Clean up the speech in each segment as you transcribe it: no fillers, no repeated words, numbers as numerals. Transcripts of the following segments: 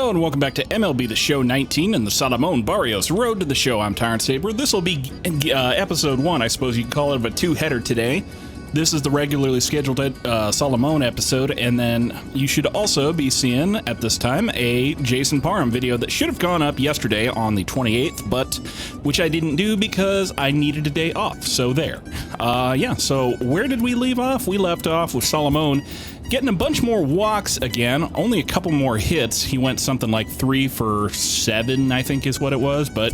Hello and welcome back to MLB The Show 19 and the Salomon Barrios Road to the Show. I'm Tyrant Saber. This will be episode 1, I suppose you can call it, of a two-header today. This is the regularly scheduled Salomon episode, and then you should also be seeing, at this time, a Jason Parham video that should have gone up yesterday on the 28th, but which I didn't do because I needed a day off, so there. So where did we leave off? We left off with Salomon getting a bunch more walks again, only a couple more hits. He went something like 3 for 7, I think is what it was, but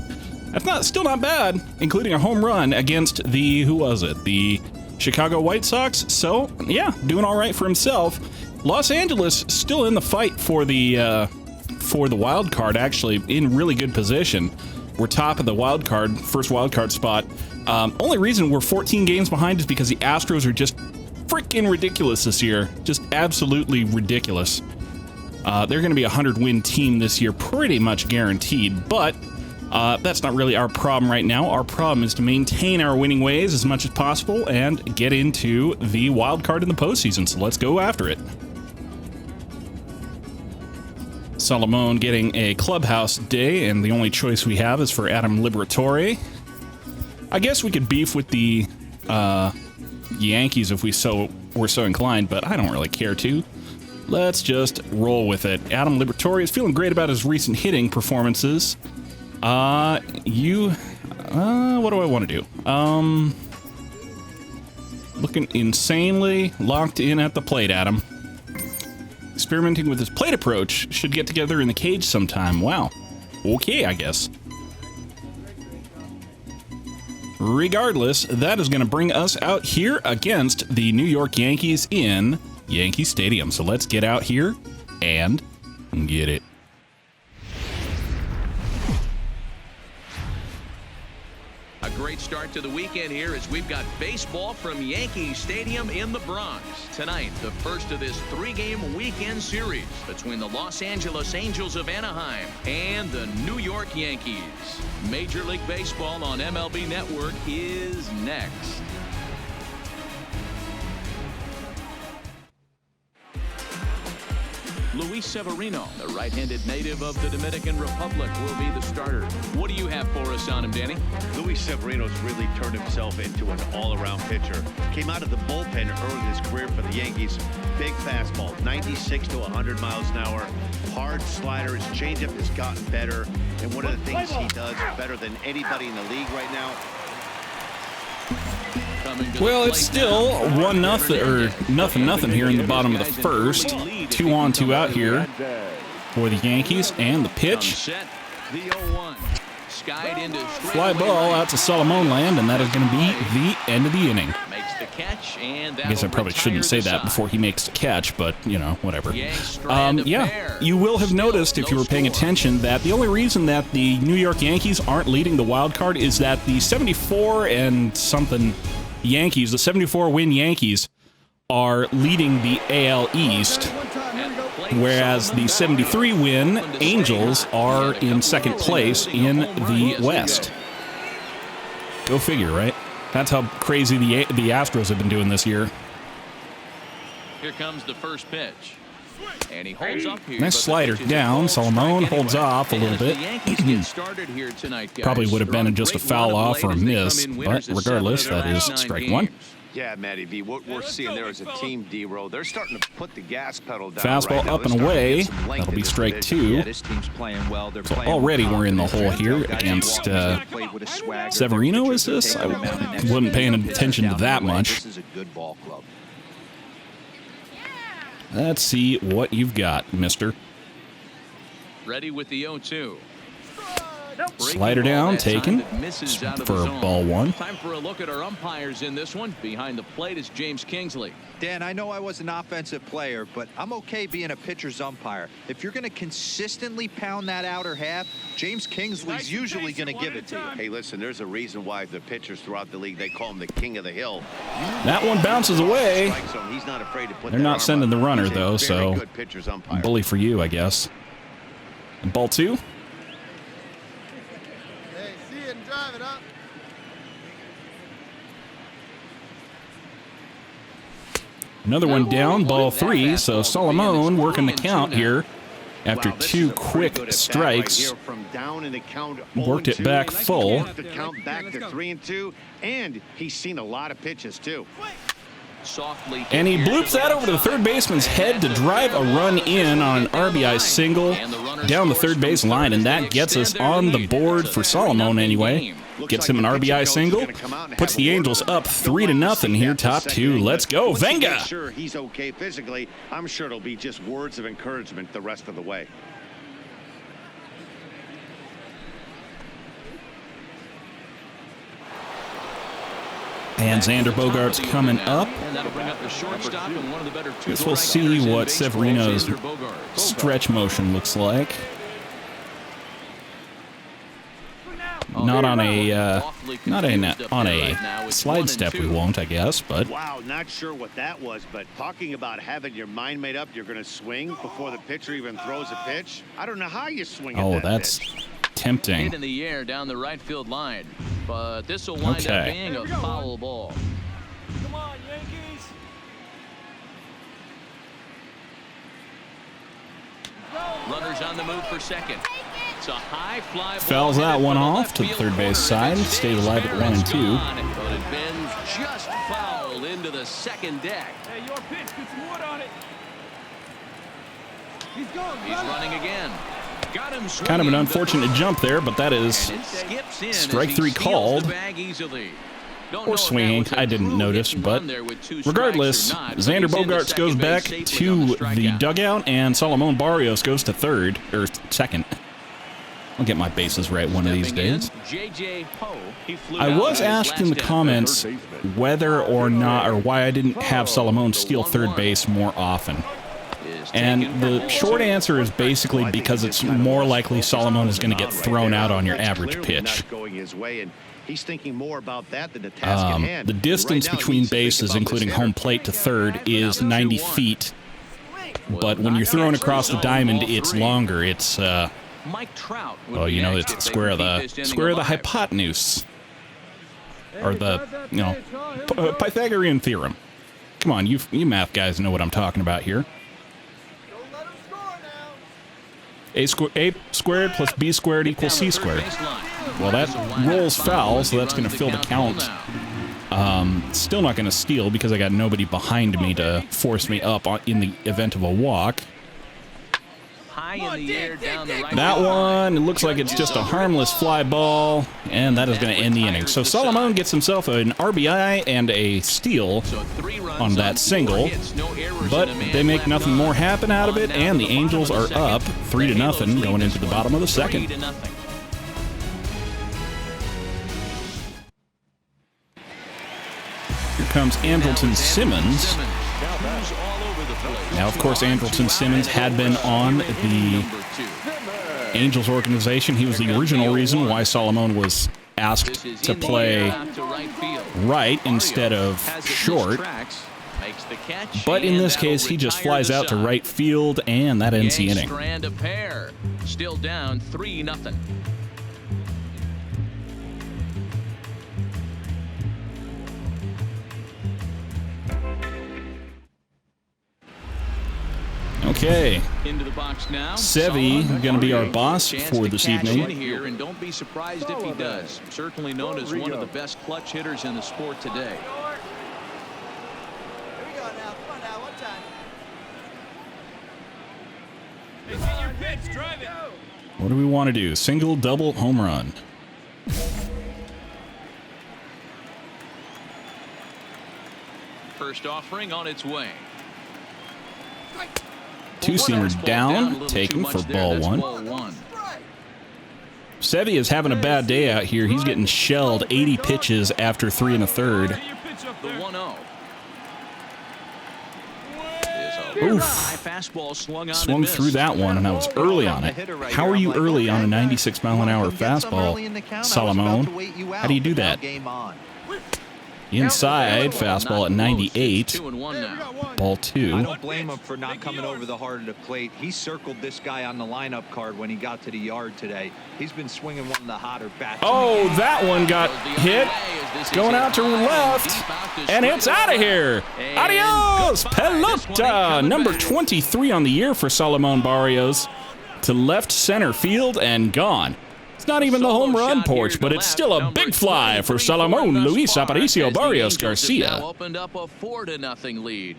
that's still not bad, including a home run against the Chicago White Sox. So, yeah, doing all right for himself. Los Angeles still in the fight for the wild card, actually, in really good position. We're top of the first wild card spot. Only reason we're 14 games behind is because the Astros are just freaking ridiculous this year. Just absolutely ridiculous. They're going to be a 100-win team this year, pretty much guaranteed, but that's not really our problem right now. Our problem is to maintain our winning ways as much as possible and get into the wild card in the postseason, so let's go after it. Salomon getting a clubhouse day, and the only choice we have is for Adam Liberatore. I guess we could beef with the Yankees if we're so inclined, but I don't really care to. Let's just roll with it. Adam Liberatore is feeling great about his recent hitting performances. What do I want to do? Looking insanely locked in at the plate, Adam. Experimenting with his plate approach. Should get together in the cage sometime. Wow. Okay, I guess. Regardless, that is going to bring us out here against the New York Yankees in Yankee Stadium. So let's get out here and get it. A great start to the weekend here as we've got baseball from Yankee Stadium in the Bronx. Tonight, the first of this 3-game weekend series between the Los Angeles Angels of Anaheim and the New York Yankees. Major League Baseball on MLB Network is next. Luis Severino, the right-handed native of the Dominican Republic, will be the starter. What do you have for us on him, Danny? Luis Severino's really turned himself into an all-around pitcher. Came out of the bullpen early in his career for the Yankees. Big fastball, 96 to 100 miles an hour. Hard slider. His changeup has gotten better. And one of the things he does better than anybody in the league right now. Well, it's still 1-0 or nothing here in the bottom of the first. 2 on, 2 out here for the Yankees, and the pitch. Fly ball out to Salomon land, and that is going to be the end of the inning. I guess I probably shouldn't say that before he makes the catch, but, you know, whatever. Yeah, you will have noticed, if you were paying attention, that the only reason that the New York Yankees aren't leading the wild card is that the 74 and something Yankees, the 74-win Yankees, are leading the AL East, whereas the 73-win Angels are in second place in the West. Go figure, right? That's how crazy the Astros have been doing this year. Here comes the first pitch. And he holds up here. Nice slider down. Salomon holds off a little bit. Probably would have been just a foul off or a miss, but regardless, that is strike one. Yeah, Matty V, what we're seeing there is a team D-roll. They're starting to put the gas pedal down. Fastball up and away. That'll be strike two. So already we're in the hole here against Severino, is this? I wasn't paying attention to that much. Let's see what you've got, mister. Ready with the 0-2. Slider down, taken for ball one. Time for a look at our umpires in this one. Behind the plate is James Kingsley. Dan, I know I was an offensive player, but I'm okay being a pitcher's umpire. If you're going to consistently pound that outer half, James Kingsley's usually going to give it to you. Hey, listen, there's a reason why the pitchers throughout the league, they call him the king of the hill. That one bounces away. He's not afraid to put They're not sending the runner, though, so bully for you, I guess. And ball two. Drive it up. Another one down, ball three. So Salomon working the count here After Wow, this two is a pretty quick good at-bat strikes, right here from down in the count, worked it 0-2. back full. He the count back to 3-2, and he's seen a lot of pitches too. Softly And he bloops that over to the third baseman's head to drive a run in on an RBI single down the third base line, and that gets us on the board for Salomon anyway. Gets him an RBI single, puts the Angels up 3-0 here, top two. Let's go, Venga! Sure, he's okay physically. I'm sure it'll be just words of encouragement the rest of the way. And Xander Bogaerts coming up. And that'll bring up the shortstop and one of the better Guess we'll see what Severino's stretch motion looks like. Not on a slide step, we won't, I guess. But Wow, not sure what that was, but talking about having your mind made up, you're going to swing before the pitcher even throws a pitch. I don't know how you swing. oh, at that that's pitch. tempting. Hit in the air down the right field line, but this will wind up being a foul ball. Come on, Yankees. Runners on the move for second. It's a high fly ball. Fouls that one off to the Left third field base corner. side. Stays alive at 1 and 2. But it bends just foul into the second deck. Hey, your pitch. Get some wood on it. He's going. He's running again. Got him Kind of an swinging. unfortunate jump there, but that is And it skips in strike as he three steals called. the bag easily. Don't Or know if that swinging. was a I didn't true notice, hit and but run there with two strikes regardless, or not, but Xander he's into Bogaerts second goes base back safely on to the strikeout. dugout, and Salomon Barrios goes to third, or second. I'll get my bases right one of these Stepping in, days. J.J. Ho. He flew I out was on his asked in the last comments whether or not, or why I didn't have Salomon steal third base more often. is And taken the for short ball. answer is basically because it's more likely Salomon is going to get thrown out on your That's average clearly pitch. not going his way, and he's thinking more about that than the task at hand. The distance Right now, between he's thinking bases, about including this home hitter. plate to third, is 90 feet. But when you're throwing across the diamond, it's longer. It's Mike Trout would oh, be you know, next it's if the they square of could the keep this square of the inning alive. hypotenuse, or the Pythagorean theorem. Come on, you math guys know what I'm talking about here. Don't let him score now. A squared plus b squared equals c squared. Well, that rolls foul, so that's going to fill the count. Still not going to steal because I got nobody behind me to force me up in the event of a walk. High in the air down the right That field one, it line. looks like it's just a harmless fly ball, and that is going to end the inning. So Salomon gets himself an RBI and a steal So 3 runs on that four single, hits, no errors but in a man they make left nothing on. more happen out of it, On down and to the Angels bottom are of the up second. 3-0 Halos going lead into this the one, bottom of the second. 3-0. Here comes Andrelton Simmons. Who's all over the place. Now, of course, Andrelton Simmons had been on the Angels organization. He was the original reason why Salomon was asked to play right instead of short. But in this case, he just flies out to right field, and that ends the inning. Strand a pair. Still down 3-0. Okay, Into the box now. Sevy Salomon going to be our Barrios. boss Chance for to this catch evening. in here, and don't be surprised if he does. Certainly known as one of the best clutch hitters in the sport today. Here we go now. Come on now. One time. Hey, get your pitch. Drive it. What do we want to do? Single, double, home run. First offering on its way. Two-seamer down, taken for ball one. Sevy is having a bad day out here. He's getting shelled 80 pitches after 3 1/3. Get your pitch up The there. 1-0. Oof. High fastball swung on Swung and through missed. that one, and I was early on it. How are you early on a 96-mile-an-hour fastball, Salomon? How do you do that? Inside, fastball at 98, 2-1 now. ball I 2. don't blame him for not coming over the heart of the plate. He circled this guy on the lineup card when he got to the yard today. He's been swinging one of the hotter bats. Oh, that one got hit. It's going out to left, and it's out of here. Adios, pelota. Number 23 on the year for Salomon Barrios. to left center field and gone. It's not even the home run porch, but it's still a big fly for Salomon Luis Aparicio Barrios Garcia. Opened up a 4-0 lead.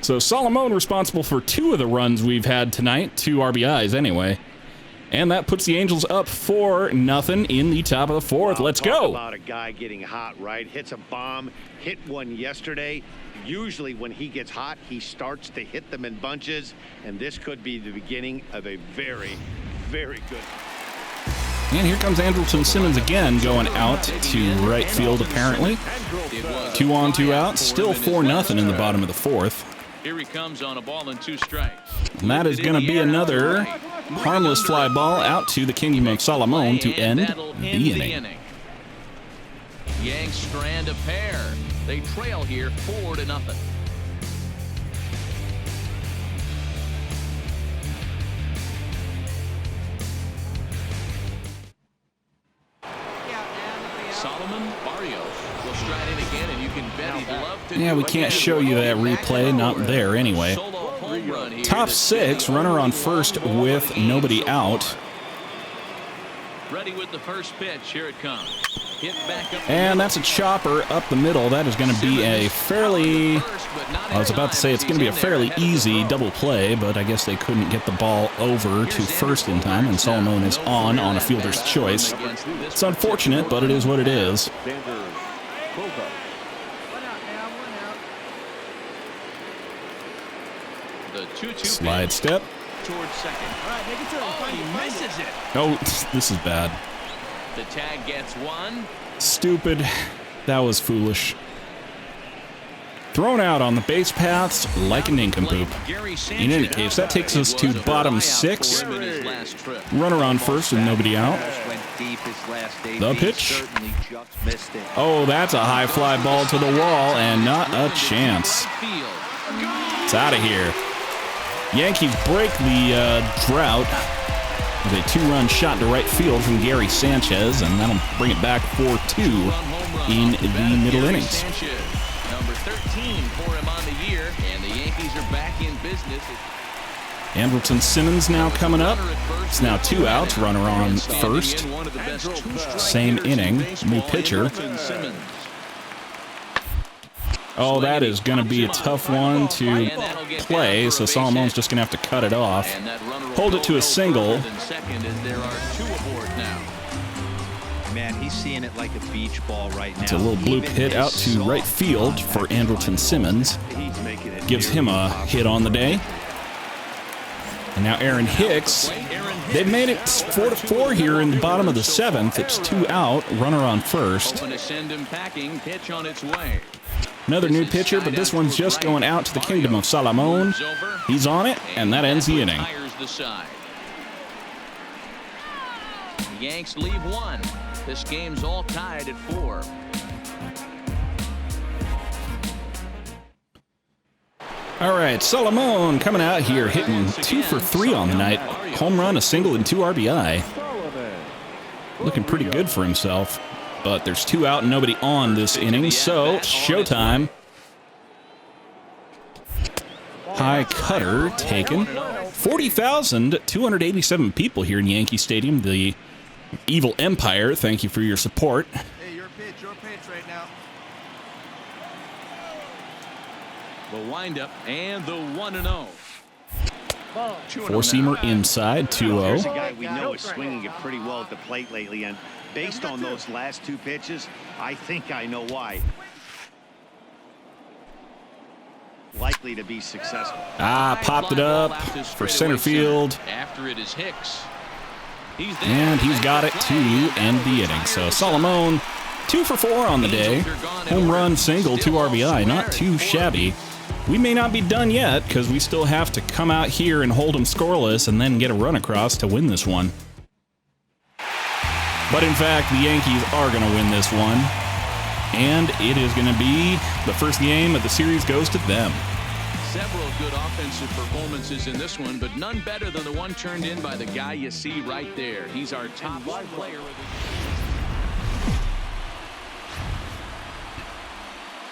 So Salomon responsible for 2 of the runs we've had tonight, 2 RBIs anyway. And that puts the Angels up 4-0 in the top of the 4th. Let's go. Talk about a guy getting hot, right? Hits a bomb, hit one yesterday. Usually when he gets hot, he starts to hit them in bunches, and this could be the beginning of a very, very good. And here comes Andrelton Simmons again, going out to right field apparently. 2 on, 2 out, still 4-0 in the bottom of the 4th. Here he comes on a ball and 2 strikes. And that is going to be another harmless fly ball out to the Kingdom of Salomon to end the inning. Yanks strand a pair. They trail here 4-0. Salomon Barrios will stride in again, and you can bet he'd love to. Yeah, we can't show you that replay, not there anyway. Top 6, runner on first with nobody out. Ready with the first pitch. Here it comes. Hit back up. And that's a chopper up the middle. That is going to be a fairly, I was about to say it's going to be a fairly easy double play, but I guess they couldn't get the ball over to first in time, and Salomon is on a fielder's choice. It's unfortunate, but it is what it is. Slide step. Towards second. All right, make it to him. He misses it. Oh, this is bad. The tag gets 1. Stupid. That was foolish. Thrown out on the base paths like a nincompoop. In any case, that takes us to bottom 6. Runner on first and nobody out. The pitch. Oh, that's a high fly ball to the wall and not a chance. It's out of here. Yankees break the drought with a 2-run shot to right field from Gary Sanchez, and that'll bring it back 4-2 in the middle innings. Number 13 for him on the year, and the Yankees are back in business. Andrelton Simmons now coming up. It's now 2 outs, runner on first. Same inning, new pitcher. Oh, that is going to be a tough one to play, so Salomon's just going to have to cut it off. Hold it to a single. Man, he's seeing it like a beach ball right now. It's a little bloop hit out to right field for Andrelton Simmons. Gives him a hit on the day. And now Aaron Hicks. They've made it 4-4 here in the bottom of the 7th. It's 2 out, runner on first. Another new pitcher, but this one's just going out to the Kingdom of Salomon. He's on it, and that ends the inning. Yanks leave 1. This game's all tied at 4. All right, Salomon coming out here, hitting 2 for 3 on the night. Home run, a single, and 2 RBI. Looking pretty good for himself. But there's 2 out and nobody on this inning, so showtime. High cutter taken. 40,287 people here in Yankee Stadium. The evil empire, thank you for your support. Hey, your pitch right now. The windup and the 1-0. 4-seamer inside, 2-0. Here's a guy we know is swinging it pretty well at the plate lately, and based on those last 2 pitches, I think I know why. Likely to be successful. Popped it up for center field. After it is Hicks. And he's got it to end the inning. So Salomon, 2 for 4 on the day. Home run, single, 2 RBI. Not too shabby. We may not be done yet because we still have to come out here and hold them scoreless and then get a run across to win this one. But in fact, the Yankees are going to win this one. And it is going to be the first game of the series goes to them. Several good offensive performances in this one, but none better than the one turned in by the guy you see right there. He's our top player of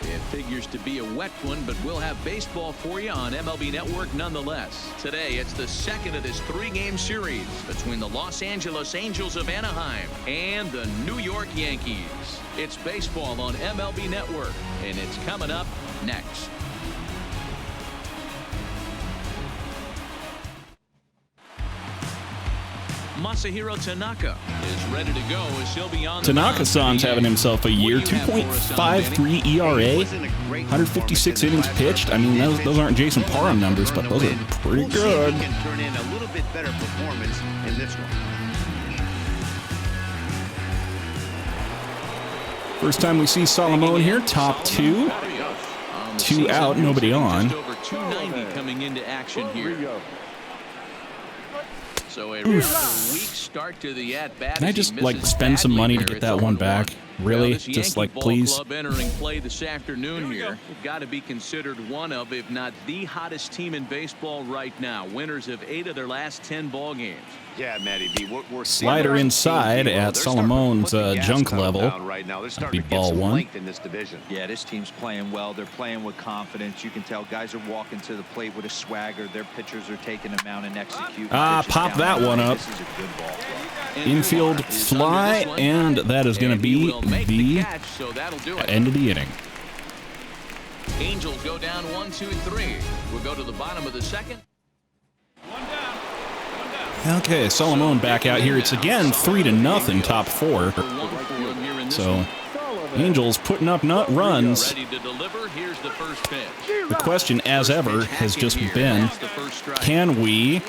the Figures to be a wet one, but we'll have baseball for you on MLB Network nonetheless. Today, it's the second of this three-game series between the Los Angeles Angels of Anaheim and the New York Yankees. It's baseball on MLB Network, and it's coming up next. Masahiro Tanaka is ready to go as he'll be on. Tanaka-san's having himself a year. 2.53 ERA, 156 innings pitched. I mean, those aren't Jason Parham numbers, but those are pretty good. Can turn in a little bit better performance in this one. First time we see Salomon here, top two. 2 out, nobody on. Just over 290 coming into action here. So a rather weak start to the at-bat. Can I just spend some money to get that one back? Really? Just please. Club entering play this afternoon here. Got to be considered one of, if not the hottest team in baseball right now. Winners of 8 of their last 10 ball games. Yeah, Matty B. We're Slider inside at Salomon's junk level. That'd be ball one. In this division. Yeah, this team's playing well. They're playing with confidence. You can tell guys are walking to the plate with a swagger. Their pitchers are taking them out and executing. Pop that one up. This is a good ball. Infield fly, and that is going to be the end of the inning. Angels go down 1-2-3. We'll go to the bottom of the second. Okay, Salomon back out here. It's again 3-0, top 4. So Angels putting up runs. Ready to deliver. Here's the first pitch. The question, as ever, has just been, can we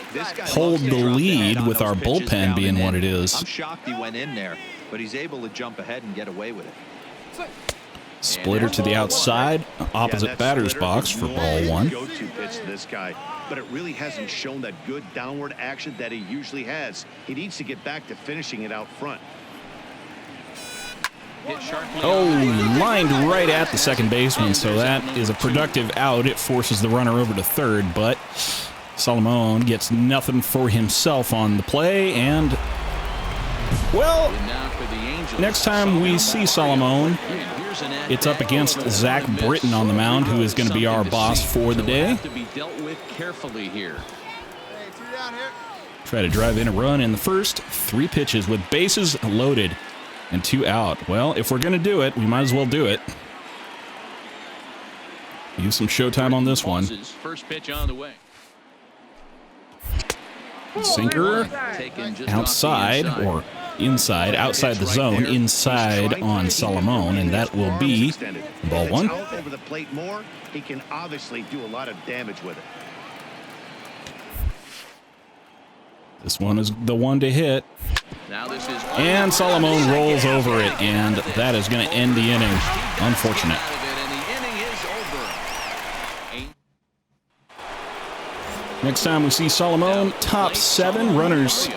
hold the lead with our bullpen being what it is? I'm shocked he went in there, but he's able to jump ahead and get away with it. Splitter to the outside, opposite batter's box for ball one. Go-to pitch to this guy, but it really hasn't shown that good downward action that he usually has. He needs to get back to finishing it out front. Oh, lined right at the second baseman, so that is a productive out. It forces the runner over to third, but Salomon gets nothing for himself on the play, and, well, next time we see Salomon, it's up against Zach Britton on the mound, who is going to be our boss for the day. Try to drive in a run in the first 3 pitches with bases loaded and 2 out. Well, if we're going to do it, we might as well do it. Use some showtime on this one. First pitch on the way. Sinker outside or inside, outside the zone, inside on Salomon, and that will be ball one. Over the plate more, he can obviously do a lot of damage with it. This one is the one to hit. And Salomon rolls over it, and that is going to end the inning. Unfortunate. Next time we see Salomon, top 7 runners.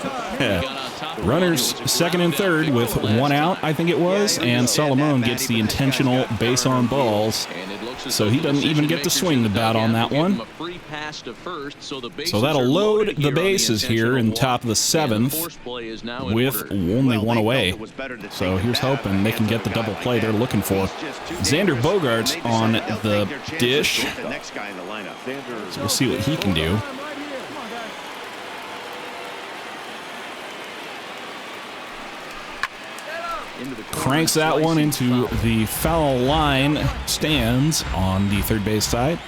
Runners second and third with 1 out, I think it was, and Salomon gets the intentional base on balls, so he doesn't even get to swing the bat on that one. So that'll load the bases here in top of the 7th with only 1 away. So here's hoping they can get the double play they're looking for. Xander Bogaerts on the dish, so we'll see what he can do. Cranks that one into the foul line stands on the third base side.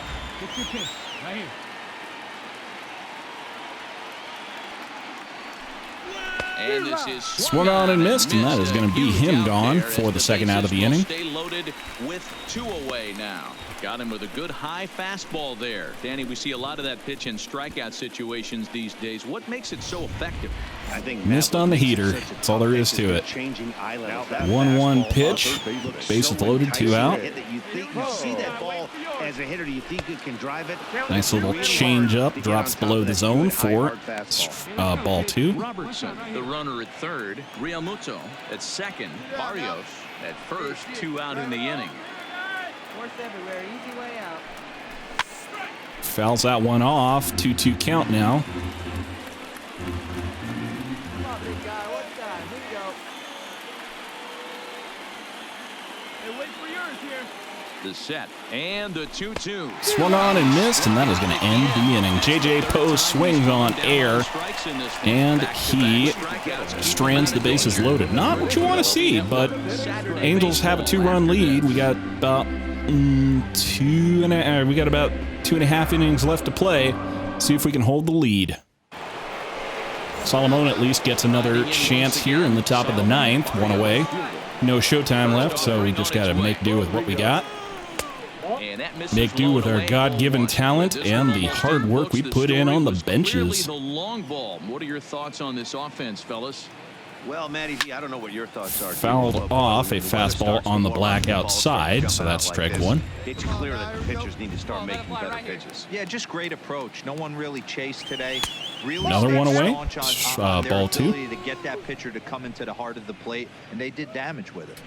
Swung on and missed, and that is going to be him gone for the second out of the inning. Stay loaded with 2 away now. Got him with a good high fastball there. Danny, we see a lot of that pitch in strikeout situations these days. What makes it so effective? I think missed on the heater. That's all there is to it. 1-1 pitch. Bases loaded, 2 out. Nice little change up. Drops below the zone for ball 2. Robertson, the runner at third. Realmuto at second. Barrios at first. 2 out in the inning. Everywhere, easy way out. Fouls that one off. 2-2 count now. Come on, big guy. What's that? Here you go. Hey, wait for yours here. The set and the 2-2. Swung on and missed, and that is going to end the inning. J.J. Poe swings on air, and he strands the bases loaded. Not what you want to see, but Angels have a 2-run lead. We got about about 2.5 innings left to play. See if we can hold the lead. Salomon at least gets another chance here in the top of the 9th, one away. No showtime left, so we just got to make do with what we got. Make do with our God-given talent and the hard work we put in on the benches. What are your thoughts on this offense, fellas? Well, Matty, I don't know what your thoughts are. Fouled off a fastball on the black outside, so that's strike one. It's clear that the pitchers need to start making better pitches. Yeah, just great approach. No one really chased today. Really another one away. Ball 2. To get that pitcher to come into the heart of the plate, and they did damage with it.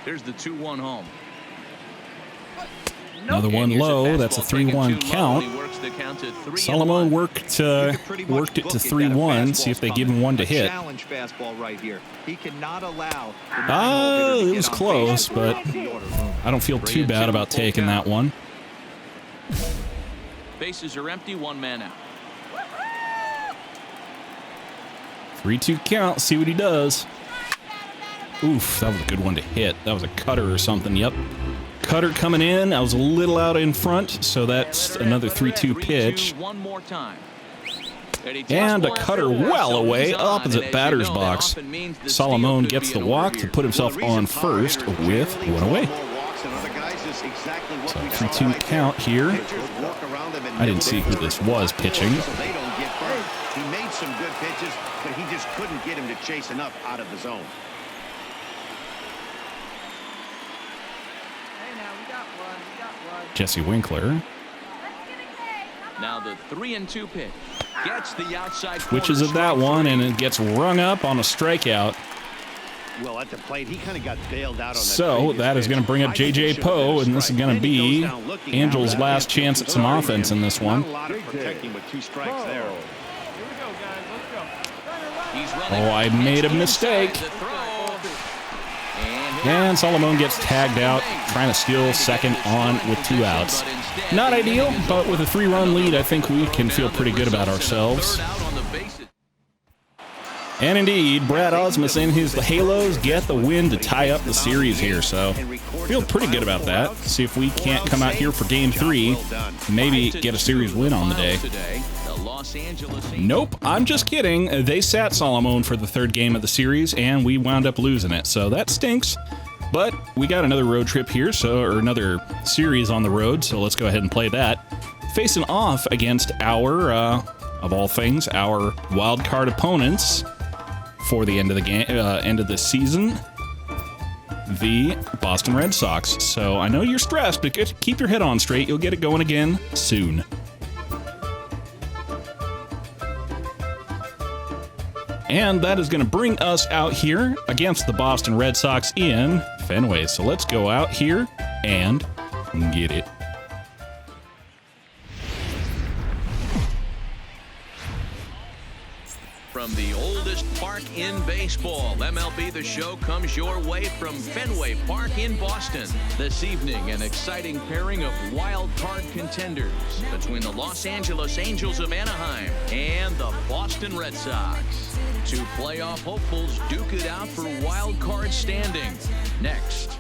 Here's the 2-1 home. Another one low. That's a 3-1 count. Salomon worked it to 3-1. See if they give him one to hit. It was close, but I don't feel too bad about taking that one. Bases are empty, 1 man out. 3-2 count. See what he does. Oof, that was a good one to hit. That was a cutter or something. Yep. Cutter coming in. I was a little out in front, so that's another 3-2 pitch. One more time. And a cutter well away, opposite batter's box. Salomon gets the walk to put himself on first with one away. So 3-2 count here. I didn't see who this was pitching. He made some good pitches, but he just couldn't get him to chase enough out of the zone. Jesse Winkler. Now the 3-2 pitch. Gets the outside. Switches of that one, and it gets rung up on a strikeout. Well, at the plate, he kind of got bailed out on that. So that is going to bring up J.J. Poe, and this is going to be Angels' last chance at some offense in this one. Protecting with 2 strikes there. Oh, I made a mistake. And Salomon gets tagged out, trying to steal second on with 2 outs. Not ideal, but with a 3-run lead, I think we can feel pretty good about ourselves. And indeed, Brad Osmus and his Halos get the win to tie up the series here, so feel pretty good about that. See if we can't come out here for Game 3, maybe get a series win on the day. Nope, I'm just kidding. They sat Salomon for the 3rd game of the series, and we wound up losing it, so that stinks. But we got another road trip here, or another series on the road, so let's go ahead and play that. Facing off against our, of all things, our wild card opponents for the end of the game, end of the season, the Boston Red Sox. So I know you're stressed, but keep your head on straight. You'll get it going again soon. And that is going to bring us out here against the Boston Red Sox in Fenway. So let's go out here and get it. From the oldest park in baseball, MLB The Show comes your way from Fenway Park in Boston. This evening, an exciting pairing of wild card contenders between the Los Angeles Angels of Anaheim and the Boston Red Sox. 2 playoff hopefuls duke it out for wild card standing. Next.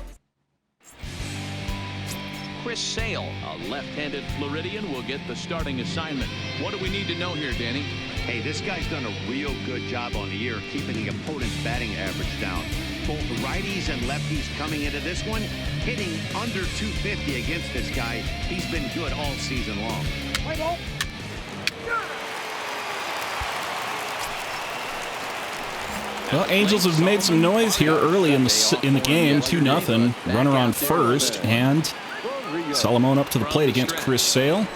Chris Sale, a left-handed Floridian, will get the starting assignment. What do we need to know here, Danny? Hey, this guy's done a real good job on the year keeping the opponent's batting average down. Both righties and lefties coming into this one, hitting under 250 against this guy. He's been good all season long. Well, Angels have made some noise here early in the game, 2-0. Runner on first, and Salomon up to the plate against Chris Sale.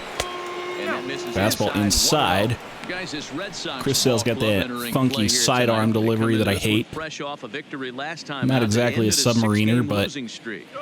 Fastball inside. Guys, this Red Sox Chris Sale's got that funky sidearm delivery that I hate. Fresh off a victory last time. Not exactly a submariner, but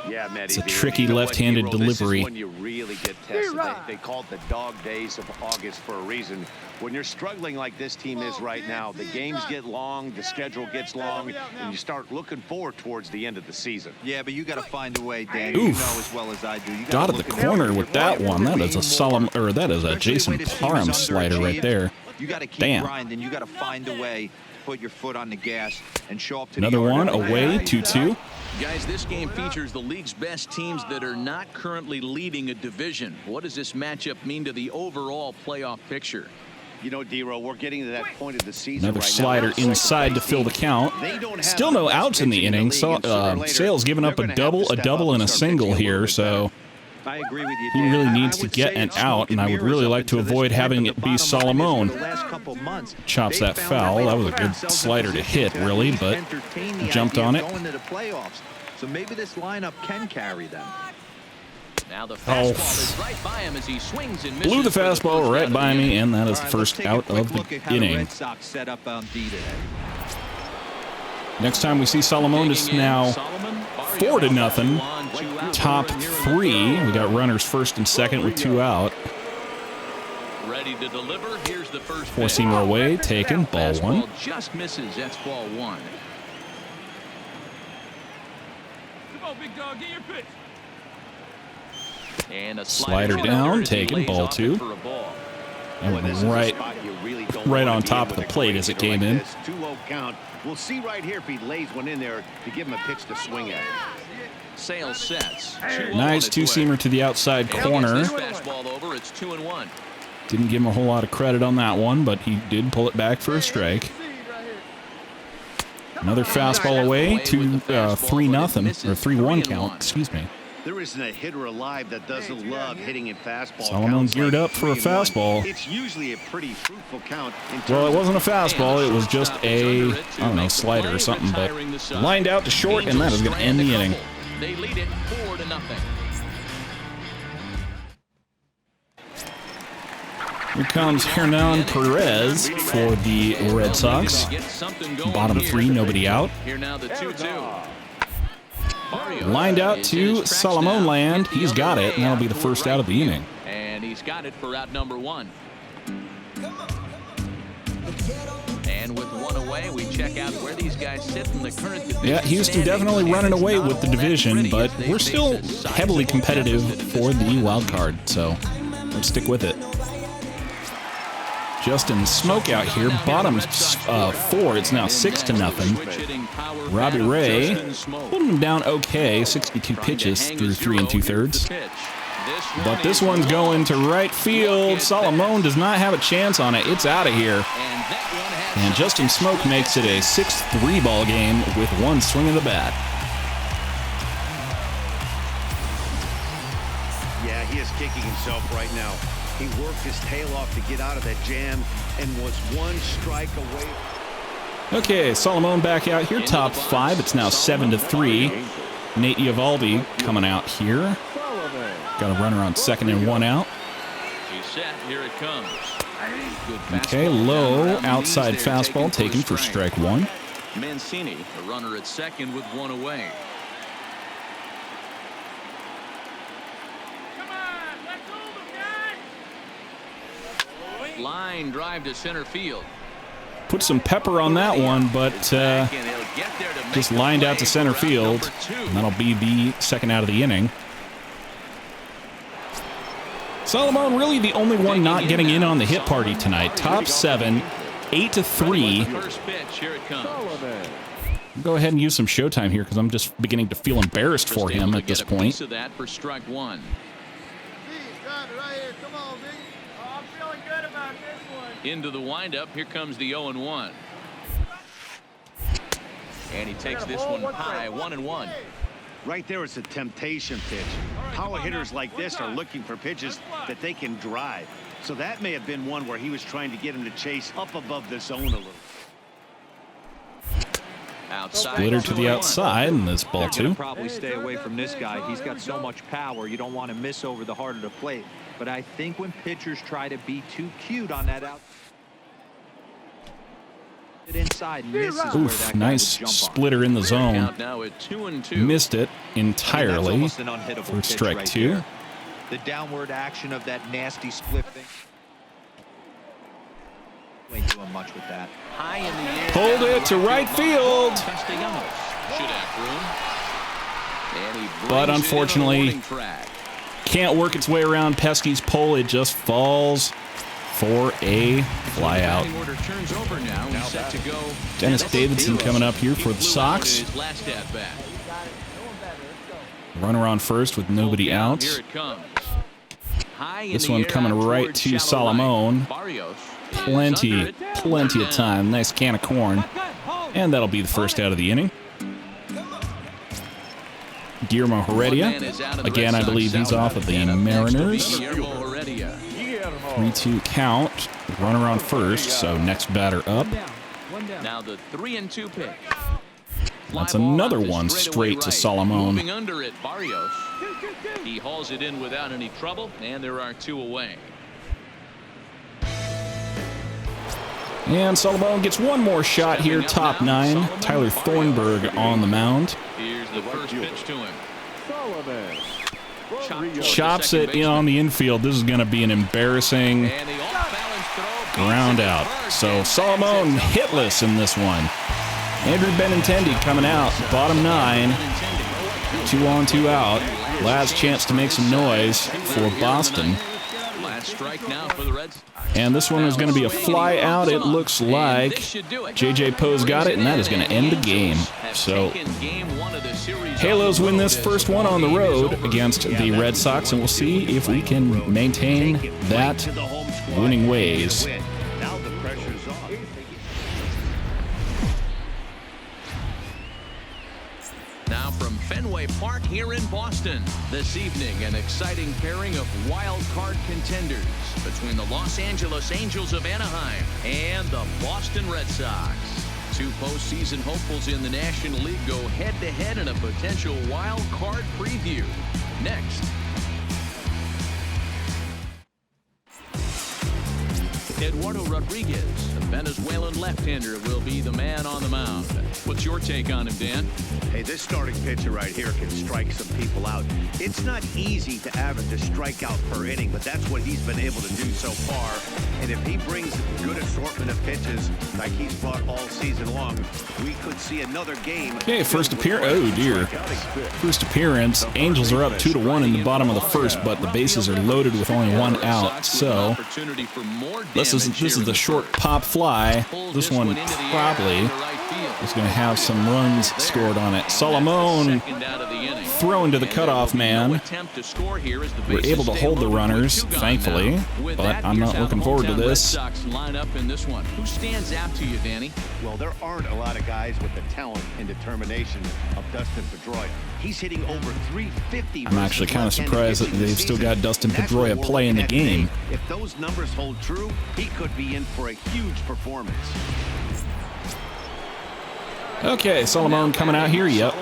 Yeah, Matt, it's a tricky left-handed delivery. This is when you really get tested. They call it the dog days of August for a reason. When you're struggling like this team is right now, the games get long, the schedule gets long, and you start looking forward towards the end of the season. Yeah, but you got to find a way, Danny. Oof. You know as well as I do. You Dotted the corner with that one. That is a Salomon, or that is a Jason Parham slider right there. You got to keep Damn. grinding. You got to find a way to put your foot on the gas and show up to Another the yard one every away, day. 2-2. Guys, this game features the league's best teams that are not currently leading a division. What does this matchup mean to the overall playoff picture? You know, D-Row, we're getting to that point of the season Another right slider now. inside to fill the count. Still no outs in the inning. So, Sale's giving up a double, and a single here, so I agree with you, he Dan. really I needs to would get say an it's out, smoke and I would mirrors really up like to until this avoid point, having but it the be bottom line Salomon. is for the last couple months, Chops they that found foul. way That to was a put good themselves in slider to position hit, to at really, least but entertain the jumped idea on of it. going to the playoffs. So maybe this lineup can carry them. Now the fastball is right by him as he swings and misses. Blew the for fastball first right out of by the me, inning. and that is All the right, let's first take a out quick of look the at how the inning. Red Sox set up on D today. Next time we see Salomon, it's now 4-0. Top three. We got runners first and second with 2 out. Ready to deliver. Here's the first Four pitch. seamer away, taken, ball Fastball 1. just misses. That's ball 1. Come on, big dog, get your pitch. And a Slider slider down, as he taken, lays ball off it 2. for a ball. And Boy, this is a right spot you really don't right wanna on be top in of the with a plate great as it hitter came like in. this. 2-0 count. We'll see right here if he lays one in there to give him a pitch to swing at. Sale sets. Nice two-seamer to the outside corner. Fastball over. It's 2-1. Didn't give him a whole lot of credit on that one, but he did pull it back for a strike. Another fastball away to 3-0 or 3-1 count. Excuse me. There isn't a hitter alive that doesn't love hitting in fastball. Salomon counts geared like up for a 3-1. fastball. It's usually a pretty fruitful count. Well, it wasn't a fastball. It was just a, I don't know, slider or something, but lined out to short, and that is going to end the inning. They lead it 4-0. Here comes Hernan Perez for the Red Sox. Bottom 3, nobody out. Here now the 2-2. Lined out to Salomon land. He's got it, and that'll be the first out of the inning. And he's got it for out number 1. And with 1 away, we check out where these guys sit in the current division. Yeah, Houston definitely running away with the division, but we're still heavily competitive for the wild card, so let's stick with it. Justin Smoke out here, bottom 4. It's now 6-0. Robbie Ray holding him down okay, 62 pitches through 3 2/3. But this one's going to right field. Salomon does not have a chance on it. It's out of here. And Justin Smoke makes it a 6-3 ball game with 1 swing of the bat. Yeah, he is kicking himself right now. He worked his tail off to get out of that jam and was 1 strike away. Okay, Salomon back out here, top 5. It's now 7-3. Nate Eovaldi coming out here. Got a runner on second and 1 out. He's set. Here it comes. Okay, low outside fastball taken for strike 1. Mancini, the runner at second with 1 away. Line drive to center field. Put some pepper on that one, but just lined out to center field. And that'll be the second out of the inning. Salomon really the only one not getting in on the hit party tonight. Top 7, 8-3. First pitch, here it comes. Go ahead and use some showtime here because I'm just beginning to feel embarrassed for him at this point. Piece of that for strike 1. Into the windup. Here comes the 0-1. And he takes this one high, 1-1. Right there, it's a temptation pitch. Power hitters like this are looking for pitches that they can drive. So that may have been one where he was trying to get him to chase up above the zone a little. Outside. Splitter to the outside, and this ball 2. Probably stay away from this guy. He's got so much power. You don't want to miss over the heart of the plate. But I think when pitchers try to be too cute on that out. Inside, misses where that Oof, guy nice would jump on. splitter in the zone. Count now at 2-2. Missed it entirely. That's almost an unhittable For pitch strike right 2. there. The downward action of that nasty split thing. Ain't doing much with that. High in the air. Pulled it to right field. Castellanos should have room. And he But brings it unfortunately, in on the warning track. can't work its way around Pesky's pole. It just falls for a fly out. Batting order turns over now. He's set to go. Dennis Davidson coming up here for the He blew Sox. out his last at bat. Runner on first with nobody out. Here it comes. High in This the one air coming out right towards to shallow Salomon. right. Barrios is Plenty under it. of time. Nice can of corn. And that'll be the first out of the inning. Guillermo Heredia. Again, I believe he's off of the Mariners. 3-2 count. Runner on first, so next batter up. Now the 3-2 pitch. That's Fly ball another out to one straightaway straight to right. Salomon. Moving under it, Barrios. He hauls it in without any trouble, and there are 2 away. And Salomon gets one more shot here, top 9. Tyler Thornburg on the mound. Here's the first pitch to him. Chops it in on the infield. This is going to be an embarrassing And the off-balance throw. ground out. So Salomon hitless in this one. Andrew Benintendi coming out, bottom 9. 2 on, 2 out. Last chance to make some noise for Boston. Last strike now for the Reds. And this one is going to be a fly out. It looks like J.J. Poe's got it, and that is going to end the game. So Halos win this first one on the road against the Red Sox, and we'll see if we can maintain that winning ways. Now the pressure's off. Now from Fenway Park here in Boston. This evening, an exciting pairing of wild card contenders between the Los Angeles Angels of Anaheim and the Boston Red Sox. 2 postseason hopefuls in the National League go head-to-head in a potential wild card preview. Next. Eduardo Rodriguez, the Venezuelan left-hander, will be the man on the mound. What's your take on him, Dan? Hey, this starting pitcher right here can strike some people out. It's not easy to average a strikeout per inning, but that's what he's been able to do so far. And if he brings a good assortment of pitches like he's brought all season long, we could see another game. Okay, first appearance. Oh, dear. First appearance. Angels are up 2-1 in the bottom of the first, but the bases are loaded with only 1 out. So this is the short pop fly. This one probably is going to have some runs scored on it. Salomon throwing to the cutoff man. We're able to hold the runners, thankfully, but I'm not looking forward to this. Who stands out to you, Danny? Well, there aren't a lot of guys with the talent and determination of Dustin Pedroia. He's hitting over 350. I'm actually kind of surprised that they've still got Dustin Pedroia playing the game. If those numbers hold true, he could be in for a huge performance. Okay, Salomon coming out here. Yep.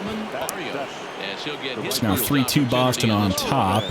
It's now 3-2 Boston on top.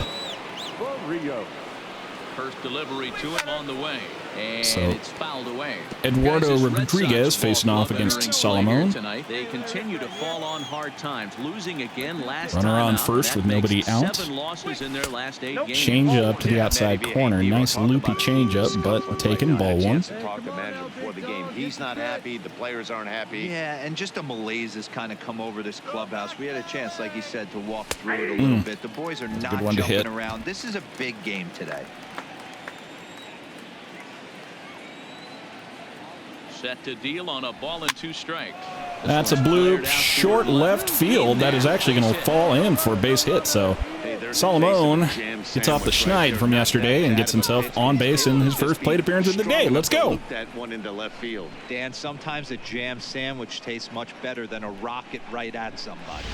First delivery to him on the way, and So, it's fouled away. Eduardo Guys, this Red Rodriguez Sox facing ball off club against entering Salomon. play here tonight. They continue to fall on hard times, losing again last Runner time on out. first That with makes nobody out. 7 losses in their last 8 games. Change up to the outside corner. Nice loopy change up, but taken ball 1. Talk to manager before the game. He's not happy. The players aren't happy. Yeah, and just a malaise has kind of come over this clubhouse. We had a chance, like you said, to walk through it a little bit. The boys are not good one to hit. jumping around. This is a big game today. Set to deal on a ball and 2 strikes. That's a blue short left field. That is actually going to fall in for a base hit. So Salomon gets off the schneid from yesterday and gets himself on base in his first plate appearance of the day. Let's go. That one into left field. Dan, sometimes a jam sandwich tastes much better than a rocket right at somebody.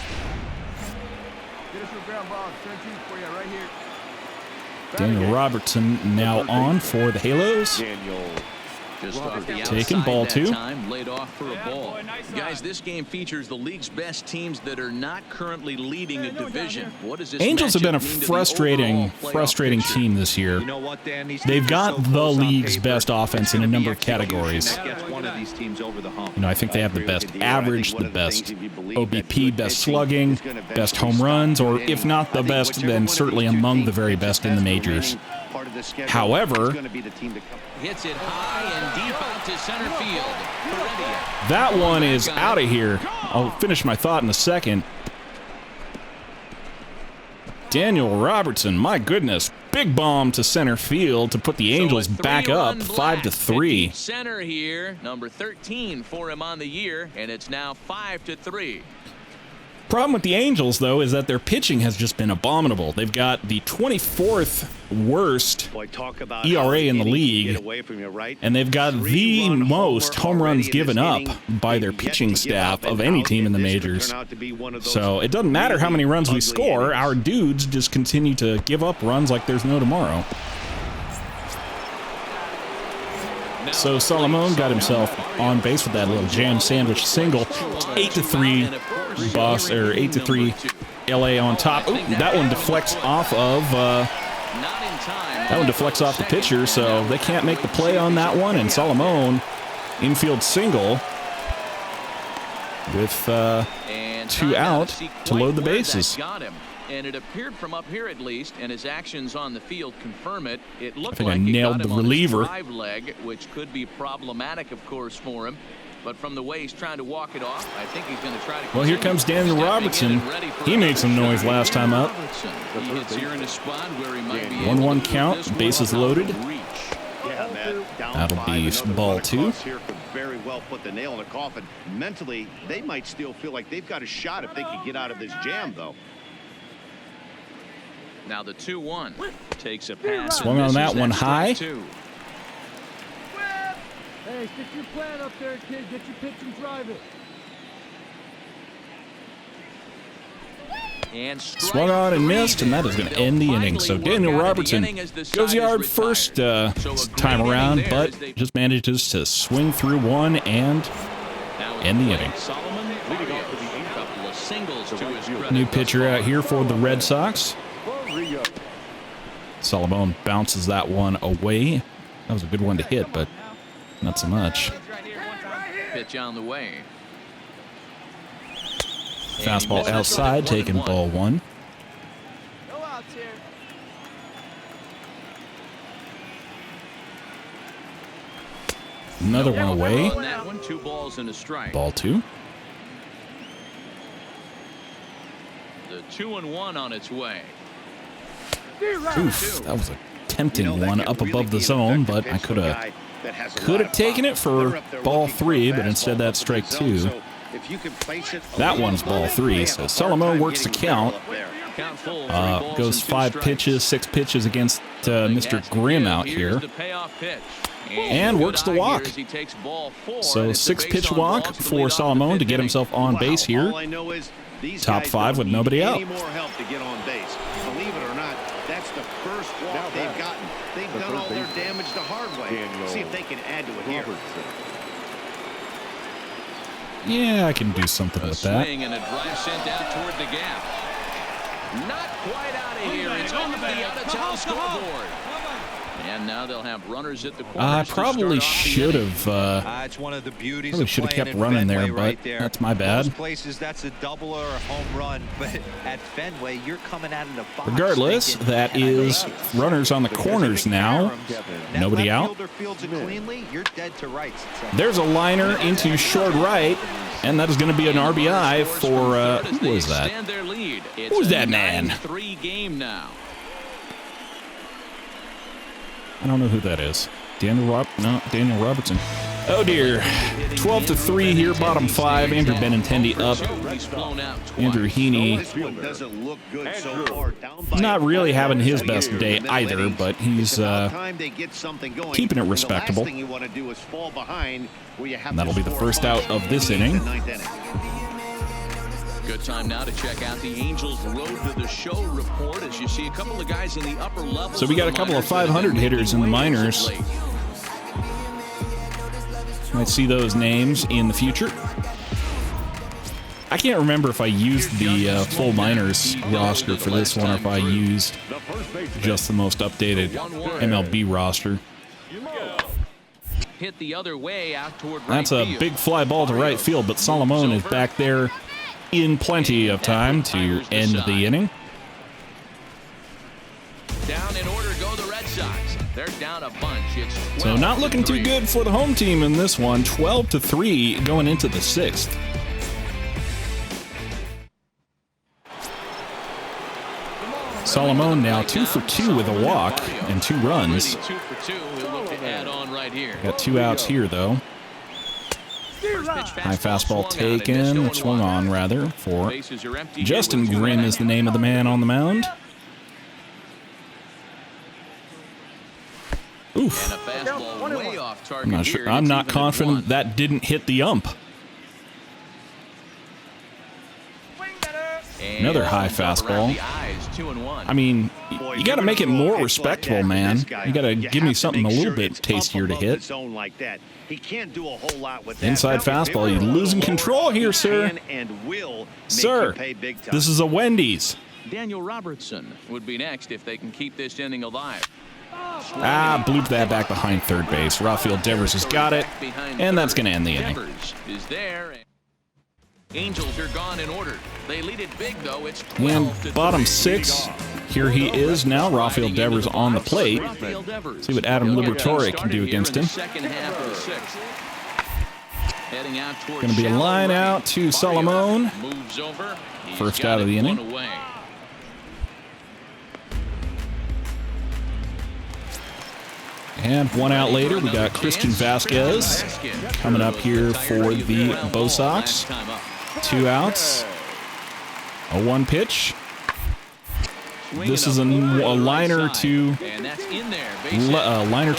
Get us a ground ball. 13 for you right here. Daniel Robertson now on for the Halos. Daniel Just off the Taking outside ball that 2. time, laid off for a ball. Guys, this game features the league's best teams that are not currently leading a division. What does this Angels have been a matchup mean to the frustrating overall playoff picture? team this year. You know what, Dan? These They've teams are got so the close on league's paper. best offense It's in a gonna be number of execution categories. that gets one of these teams over the hump. You know, I think they have the best Agree with you, average, I think one the of the best things, if you believe that OBP, good best pitching slugging, is gonna best eventually home runs, stop or the if inning. not the I think best, whichever then one of certainly these two among teams the very gets best in the past majors. remaining part of the schedule However, is gonna be the team to come. Hits it high and deep out to center field. Pajarillo. That one is out of here. I'll finish my thought in a second. Daniel Robertson, my goodness. Big bomb to center field to put the Angels back up 5-3. Center here, number 13 for him on the year, and it's now 5-3. Problem with the Angels, though, is that their pitching has just been abominable. They've got the 24th worst Boy, talk about ERA in the how league, get away from you, right? and they've got the 3-run most homer home runs already in given this up inning. by their They've yet pitching to give staff up of an any out, team in the and this could majors. turn out to be one of those So it doesn't matter how many runs we ugly score, innings. our dudes just continue to give up runs like there's no tomorrow. So Salomon got himself on base with that little jam sandwich single. 8-3 boss, or 8-3 LA on top. Ooh, that one deflects off of the pitcher, so they can't make the play on that one. And Salomon, infield single with 2 out to load the bases. And it appeared from up here, at least, and his actions on the field confirm it. It looked think I like he nailed got the him on his reliever. drive leg, which could be problematic, of course, for him. But from the way he's trying to walk it off, I think he's going to try to. Well, here comes Daniel Robertson. He made some noise last time up. He hits here in a spot where he might be 1-1 able to count, this one bases without loaded. reach. Yeah, Matt, down That'll 5, be another ball run 2. across here could very well put the nail in the coffin. Mentally, they might still feel like they've got a shot if they could get out of this jam, though. Now the 2-1 takes a pass. Swung on that one high. Hey, stick your plan up there, kid. Get your pitch and drive it. And Swung on and missed, and that is going to end the inning. So Daniel Robertson goes yard first time around, but just manages to swing through one and end the inning. Salomon Barrios, a couple of singles to his credit. New pitcher out here for the Red Sox. Salomon bounces that one away. That was a good one to hit, but not so much. Pitch on the way. Fastball outside, taking ball 1. No outs here. Another one away. On that one, 2 balls and a strike. Ball 2. The 2-1 on its way. Oof, that was a tempting one up above the zone, but I could have taken it for ball 3, but instead that's strike 2. That one's ball 3, so Salomon works the count. Count full, 3 Goes 5 pitches, 6 pitches against Mr. Grimm out here. And works the walk. So 6-pitch walk for Salomon to get himself on base here. Top 5 with nobody out. More help to get on base. Believe it or not, that's the first walk they've gotten. They've done all their damage the hard way. See if they can add to it here. Yeah, I can do something with that. Swing and a drive sent out toward the gap. Not quite out of here. It's off the out-of-town scoreboard. And now they'll have runners at the corners. I probably should have It's one of the beauties probably of should have playing kept in running Fenway there, right but there. that's my bad. Most places, that's a double or a home run, but at Fenway, you're coming out of the box. Regardless, thinking, that "Can I is go?" runners on the corners now. That Nobody left out. fielder fields it cleanly, you're dead to rights. There's a liner into short right, and that is going to be an RBI for, who was that? Who was that man? 9-3 game now. I don't know who that is. Daniel Robertson. Oh dear. 12-3 here, bottom 5. Andrew Benintendi up. Andrew Heaney not really having his best day either, but he's keeping it respectable. And that'll be the first out of this inning. Good time now to check out the Angels Road to the Show report as you see a couple of guys in the upper levels. So we got a couple of 500 hitters in the minors. Might see those names in the future. I can't remember if I used the full minors roster for this one or if I used just the most updated MLB roster. Hit the other way out toward right That's a field. big fly ball to right field, but Salomon is back there in plenty of time to end the inning. Down in order go the Red Sox. They're down a bunch. It's 12 So not looking too 3. good for the home team in this one. 12-3 going into the 6th. Salomon now 2 for 2 with a walk and 2 runs. 2 for 2. He'll look to add on right here. Got 2 outs here though. High fastball taken, swung on rather, for Bases are empty. Justin Grimm is the name of the man on the mound. Oof. And a fastball way off target. I'm not sure. here. I'm It's not even at confident 1. that didn't hit the ump. And Another high up around fastball. the eyes, 2-1. I mean, you got to make it more respectable, man. You got to give me something a little bit tastier to hit. He can't do a whole lot with that. Inside fastball, you're losing control here, sir. Sir, this is a Wendy's. Daniel Robertson would be next if they can keep this inning alive. Blooped that back behind third base. Rafael Devers has got it, and that's going to end the inning. Devers is there. Angels are gone in order. They lead it big, though. It's And 12-3. bottom 6, here he is now. Rafael Devers on the plate. Rafael Devers. See what Adam He'll get Liberatore can do started here against in him. the second half of the 6th. Heading out towards Going to be a shallow line right. out to Salomon. Moves over. He's First got out of the it inning. one away. And 1 out later, we got Christian Vasquez coming up here for the Bo Sox. 2 outs. A 1 pitch. This is a liner to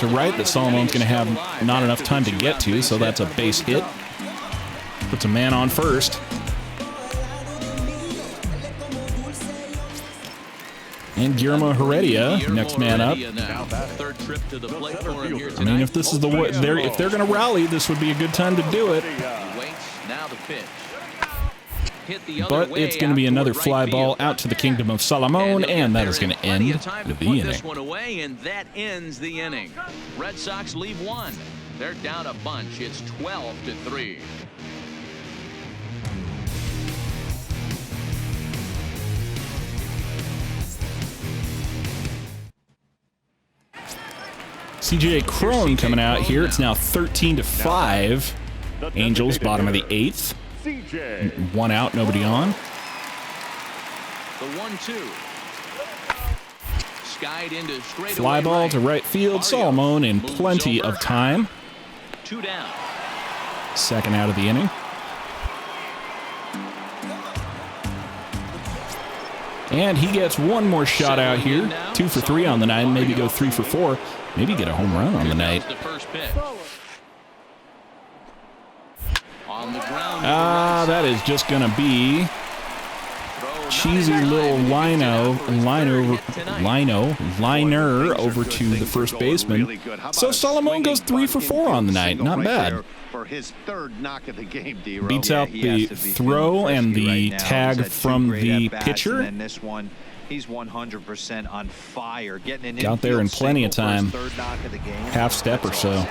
right that Salomon's going to have not enough time to get to, so that's a base hit. Puts a man on first. And Guillermo Heredia, next man up. Third trip to the plate for him here I tonight. mean, if this is the way, if they're going to rally, this would be a good time to do it. He waits. Now the pitch. Hit the other But way it's going to be out another toward fly right ball field. out to the kingdom of Salomon, and that is going to end the inning. This one away, and that ends the inning. Red Sox leave 1. They're down a bunch. It's 12-3. CJ Crone coming out here. It's now 13-5. Angels, bottom of the 8th. 1 out, nobody on. The 1-2. Skied into straight Fly away ball to right field. Barrios Salomon in moves plenty over. of time. 2 down. Second out of the inning. And he gets one more shot out here. 2 for 3 on the night. Maybe go 3 for 4. Maybe get a home run on the night. The first pitch. On the ground. That is just going to be cheesy little liner over to the first baseman. So Salomon goes 3 for 4 on the night. Not bad. For his third knock of the game, Beats out the throw and the tag from the pitcher. And this one, he's 100% on fire. Getting an Out there in plenty of time. Half step or so.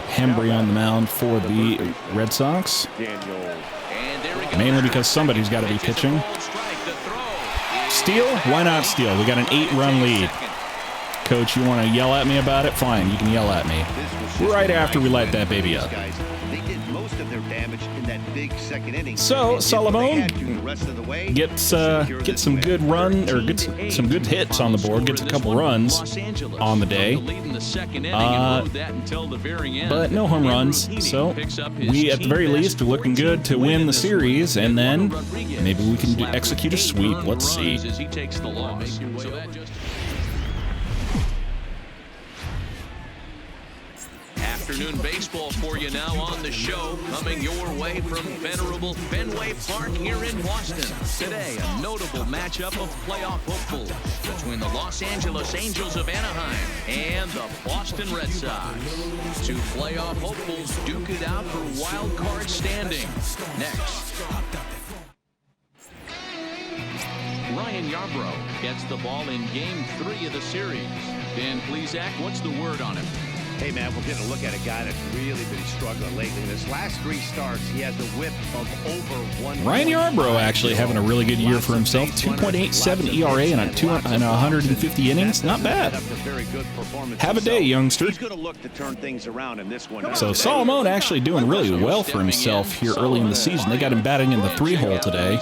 Hembry on the mound for the Red Sox. Mainly because somebody's got to be pitching. Steal? Why not steal? We got an 8-run lead. Coach, you want to yell at me about it? Fine, you can yell at me. Right after we light that baby up. So Salomon gets some good run, or gets some good hits on the board, gets a couple runs on the day, but no home runs. So we, at the very least, are looking good to win the series, and then maybe we can execute a sweep. Let's see. Afternoon baseball for you now on the show, coming your way from venerable Fenway Park here in Boston. Today, a notable matchup of playoff hopefuls between the Los Angeles Angels of Anaheim and the Boston Red Sox. Two playoff hopefuls duke it out for wild card standings. Next. Ryan Yarbrough gets the ball in Game 3 of the series. Dan Plesac, what's the word on him? Hey, man, we're getting a look at a guy that's really been struggling lately. In his last 3 starts, he has a whip of over 1. Ryan Yarbrough actually having a really good year for himself. 2.87 ERA in 150 innings. Not bad. Have a day, youngster. He's going to look to turn things around in this one. So Salomon actually doing really well for himself here early in the season. They got him batting in the 3-hole today.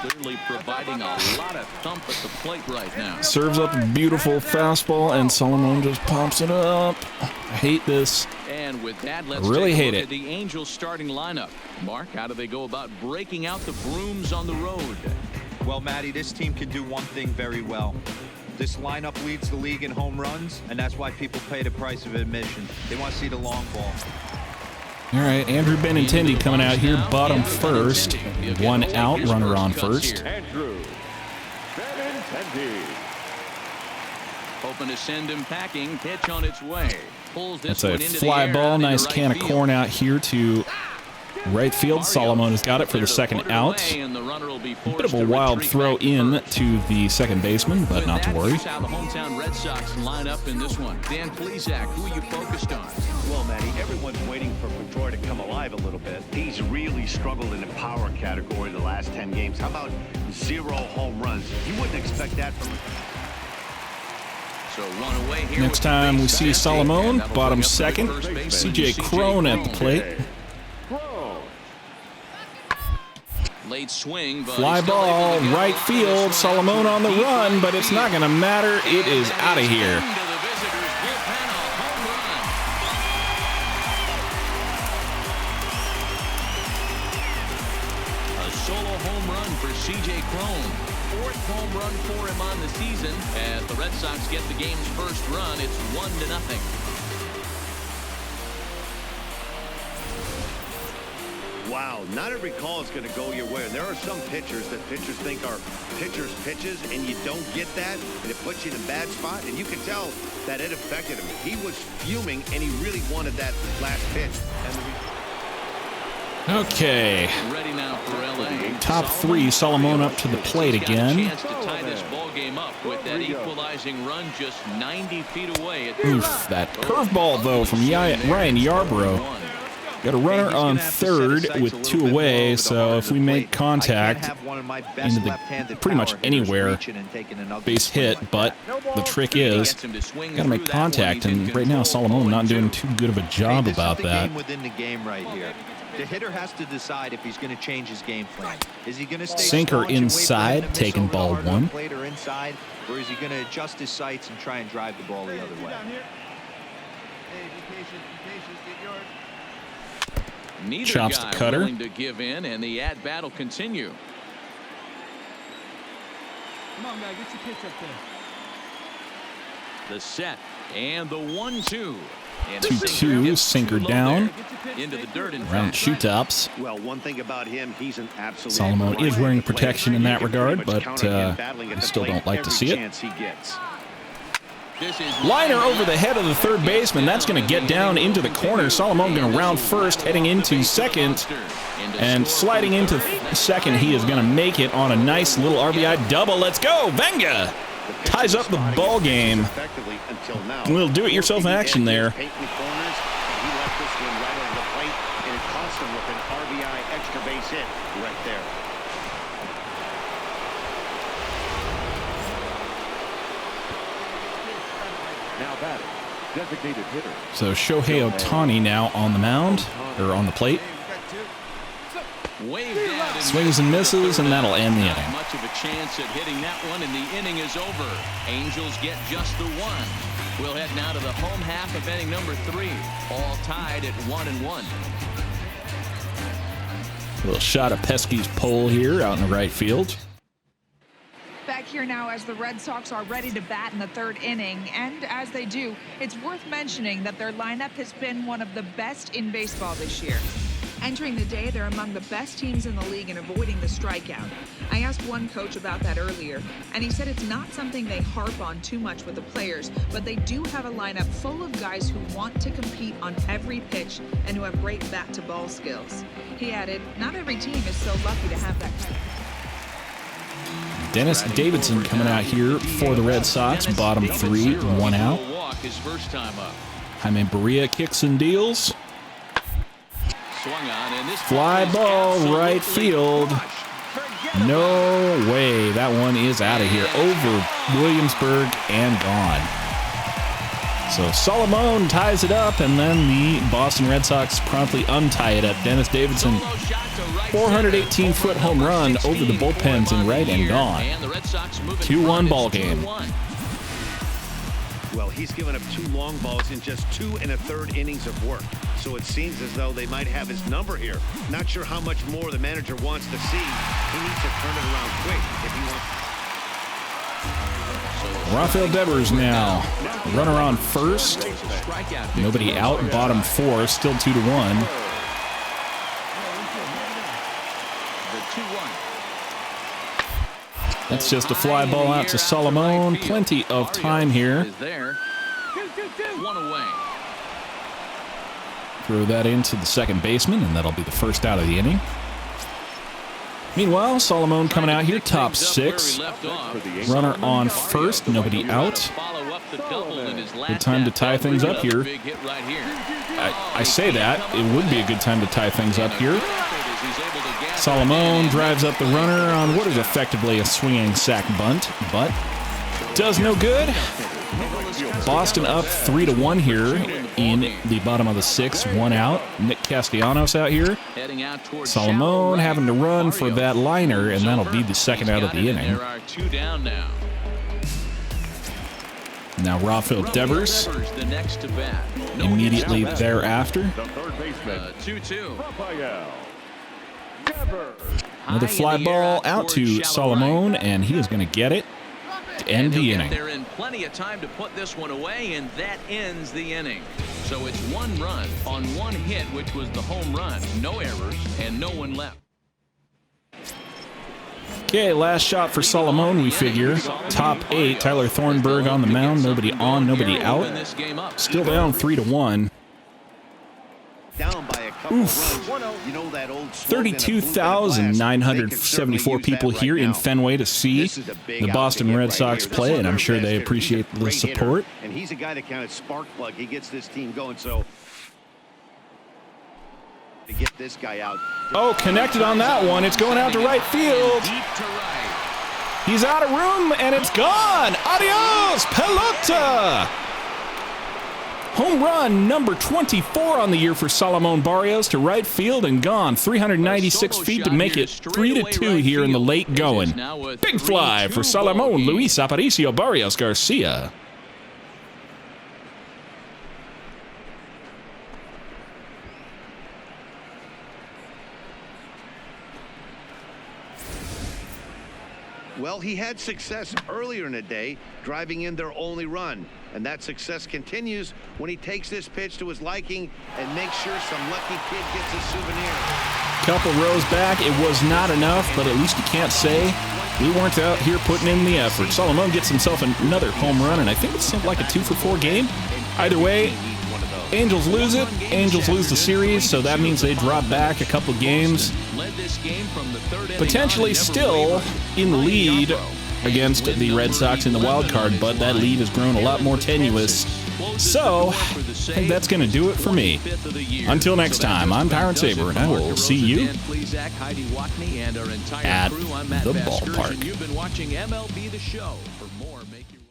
Clearly providing a lot of thump at the plate right now. Serves up a beautiful fastball, and Salomon just pops it up. I hate this. And with that, let's really hate look it. at the Angels starting lineup. Mark, how do they go about breaking out the brooms on the road? Well, Matty, this team can do one thing very well. This lineup leads the league in home runs, and that's why people pay the price of admission. They want to see the long ball. All right, Andrew Benintendi coming out here, bottom first. 1 out, runner on first. Andrew Benintendi. Hoping to send him packing. Pitch on its way. Pulls this That's a one into fly the air, ball. out into Nice right can of field. corn out here to right field. Salomon has got it for the second out. Bit of a wild throw in to the second baseman, but not to worry. How the hometown Red Sox line up in this one. Dan Plesac, who are you focused on? Well, Matty, everyone's waiting for Pedroia to come alive a little bit. He's really struggled in the power category the last 10 games. How about 0 home runs? You wouldn't expect that from him. So run away here. Next time we see Salomon, bottom second. CJ Crone at the plate. Late swing, but Fly ball, right field. Salomon on the run, but it's not going to matter. It is out of here. A solo home run for CJ Crone. 4th home run for him on the season. As the Red Sox get the game's first run, it's 1-0. Wow, not every call is going to go your way. And there are some pitchers that pitchers think are pitchers' pitches, and you don't get that, and it puts you in a bad spot. And you can tell that it affected him. He was fuming, and he really wanted that last pitch. Okay. Ready now for LA. Top 3, Salomon up to the plate again. Chance to tie this ball game up with that equalizing run just 90 feet away. Oof, that curveball, though, from Ryan Yarbrough. Got a runner on third with 2 away, so if we make contact into the pretty much anywhere, base hit, but the trick is got to make contact, and right now Salomon not doing too good of a job about that. Within the game right here. The hitter has to decide if he's going to change his game plan. Is he going to stay Sinker inside, taking ball 1. Plate or inside, or is he going to adjust his sights and try and drive the ball the other way? Neither Chops guy the cutter. willing to give in, and the at-bat will continue. Come on, man, get your pitch up there. The set and the 1-2. 2-2, sinker down. Into the dirt and Around shoe tops. Well, one thing about him, he's an absolute. Salomon is wearing protection in that regard, but I still don't like to see it. Liner over the head of the third baseman. That's going to get down into the corner. Salomon going to round first, heading into second. And sliding into second, he is going to make it on a nice little RBI double. Let's go. Venga ties up the ball game. A little do-it-yourself action there. Designated hitter. So Shohei Ohtani now on the mound, or on the plate. Swings and misses, and that'll end the inning. Much of a chance at hitting that one, and the inning is over. Angels get just the 1. We'll head now to the home half of inning number 3. All tied at 1-1. A little shot of Pesky's pole here out in the right field. here now as the Red Sox are ready to bat in the third inning. And as they do, it's worth mentioning that their lineup has been one of the best in baseball this year. Entering the day, they're among the best teams in the league in avoiding the strikeout. I asked one coach about that earlier, and he said it's not something they harp on too much with the players, but they do have a lineup full of guys who want to compete on every pitch and who have great bat-to-ball skills. He added, not every team is so lucky to have that kind of... Dennis Davidson coming out here for the Red Sox. Bottom 3, 1 out. Jaime Barria kicks and deals. Fly ball, right field. No way. That one is out of here. Over Williamsburg and gone. So Salomon ties it up, and then the Boston Red Sox promptly untie it up. Dennis Davidson, 418-foot home run over the bullpens and right and gone. 2-1 ball game. Well, he's given up 2 long balls in just 2 1/3 innings of work. So it seems as though they might have his number here. Not sure how much more the manager wants to see. He needs to turn it around quick if he wants. Rafael Devers now. Runner on first. Nobody out. Bottom 4. Still 2-1. That's just a fly ball out to Salomon. Plenty of time here. Throw that into the second baseman, and that'll be the first out of the inning. Meanwhile, Salomon coming out here, top 6. Runner on first, nobody out. Good time to tie things up here. I say that. It would be a good time to tie things up here. Salomon drives up the runner on what is effectively a swinging sac bunt, but does no good. Boston up 3-1 here in the bottom of the 6th, 1 out. Nick Castellanos out here. Salomon having to run for that liner, and that'll be the second out of the inning. Now Rafael Devers immediately thereafter. 2-2. Another fly ball out to Salomon, and he is going to get it to end the inning. They're in plenty of time to put this one away, and that ends the inning. So it's 1 run on 1 hit, which was the home run. No errors and no one left. Okay, last shot for Salomon, we figure. Top 8, Tyler Thornburg on the mound. Nobody on, nobody out. Still down 3-1. Down by a couple of runs. You know that old 32,974 people here in Fenway to see the Boston Red Sox play, and I'm sure they appreciate the support. And he's a guy that kind of spark plug. He gets this team going, so to get this guy out. Oh, connected on that one. It's going out to right field. He's out of room, and it's gone. Adios, pelota. Home run number 24 on the year for Salomon Barrios to right field and gone. 396 feet to make it 3-2 here in the late going. Big fly for Salomon Luis Aparicio Barrios Garcia. Well, he had success earlier in the day, driving in their only run. And that success continues when he takes this pitch to his liking and makes sure some lucky kid gets a souvenir. Couple rows back, it was not enough, but at least you can't say we weren't out here putting in the effort. Salomon gets himself another home run, and I think it's something like a 2-for-4 game. Either way, Angels lose it. Angels lose the series, so that means they drop back a couple games. Potentially still in the lead against the Red Sox in the wild card, but that lead has grown a lot more tenuous. So, I think that's going to do it for me. Until next time, I'm Tyrant Saber, and I will see you at the ballpark. You've been watching MLB The Show.